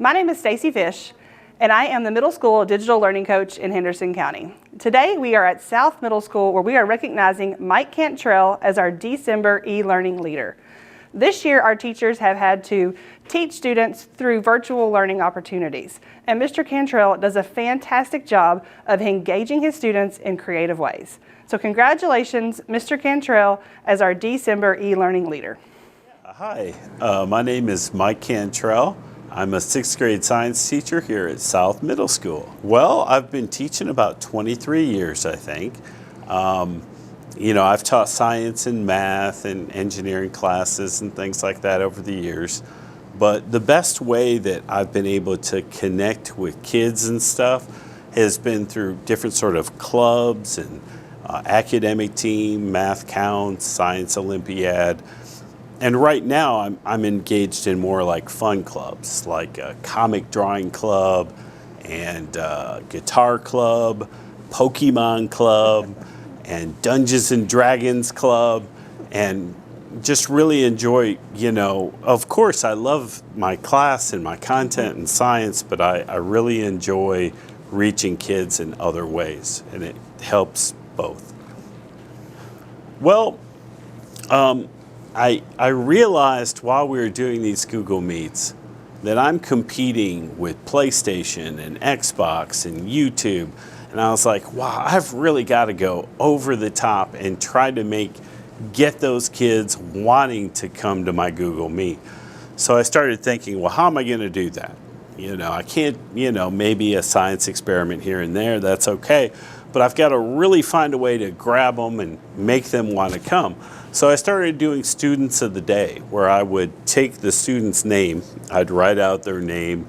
My name is Stacy Fish, and I am the middle school digital learning coach in Henderson County. Today we are at South Middle School where we are recognizing Mike Cantrell as our December e-learning leader. This year our teachers have had to teach students through virtual learning opportunities, and Mr. Cantrell does a fantastic job of engaging his students in creative ways. So congratulations, Mr. Cantrell, as our December e-learning leader. Hi, my name is Mike Cantrell. I'm a 6th grade science teacher here at South Middle School. Well, I've been teaching about 23 years, I think. I've taught science and math and engineering classes and things like that over the years. But the best way that I've been able to connect with kids and stuff has been through different sort of clubs and academic team, math counts, science Olympiad. And right now I'm engaged in more like fun clubs, like a comic drawing club and guitar club, Pokemon club, and Dungeons and Dragons club, and just really enjoy, of course I love my class and my content and science, but I really enjoy reaching kids in other ways, and it helps both. Well, I realized while we were doing these Google Meets that I'm competing with PlayStation and Xbox and YouTube, and I was like, wow, I've really got to go over the top and try to get those kids wanting to come to my Google Meet. So I started thinking, well, how am I going to do that? I can't, maybe a science experiment here and there, that's okay, but I've got to really find a way to grab them and make them want to come. So I started doing Students of the Day, where I would take the student's name, I'd write out their name,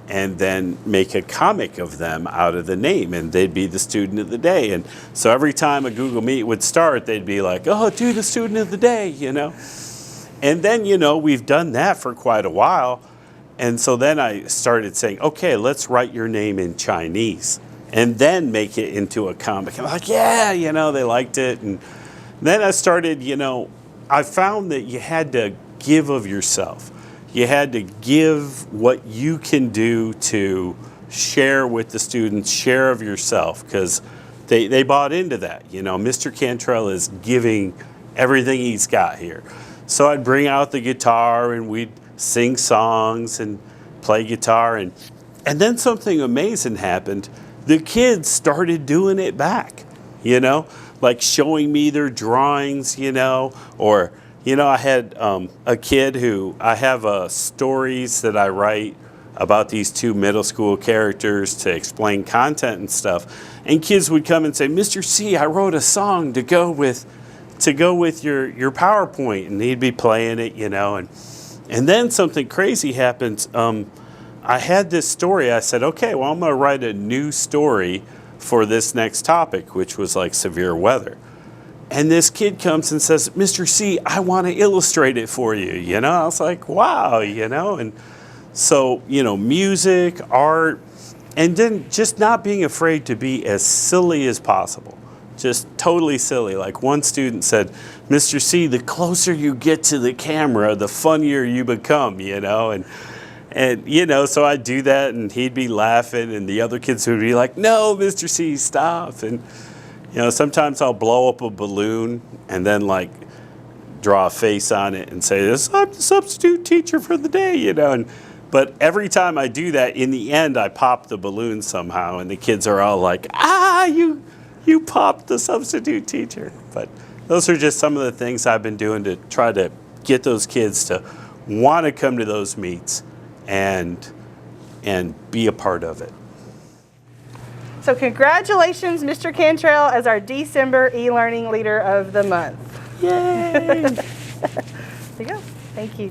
and then make a comic of them out of the name, and they'd be the Student of the Day. And so every time a Google Meet would start, they'd be like, oh, do the Student of the Day, And then, we've done that for quite a while. And so then I started saying, okay, let's write your name in Chinese and then make it into a comic. I'm like, yeah, they liked it. And then I started, I found that you had to give of yourself. You had to give what you can do to share with the students, share of yourself, because they bought into that. Mr. Cantrell is giving everything he's got here. So I'd bring out the guitar and we'd sing songs and play guitar, and then something amazing happened. The kids started doing it back, like showing me their drawings, or I had a kid who, I have stories that I write about these two middle school characters to explain content and stuff, and kids would come and say, Mr. C, I wrote a song to go with your PowerPoint, and he'd be playing it, and then something crazy happened. I had this story. I said, okay, well, I'm going to write a new story for this next topic, which was like severe weather. And this kid comes and says, Mr. C, I want to illustrate it for you. I was like, wow, and so, music, art, and then just not being afraid to be as silly as possible. Just totally silly. Like one student said, Mr. C, the closer you get to the camera, the funnier you become, And so I'd do that, and he'd be laughing, and the other kids would be like, no, Mr. C, stop. And, sometimes I'll blow up a balloon and then, like, draw a face on it and say, I'm the substitute teacher for the day, But every time I do that, in the end, I pop the balloon somehow, and the kids are all like, you popped the substitute teacher. But those are just some of the things I've been doing to try to get those kids to want to come to those meets and be a part of it. So congratulations, Mr. Cantrell, as our December e-learning leader of the month. Yay! There you go. Thank you.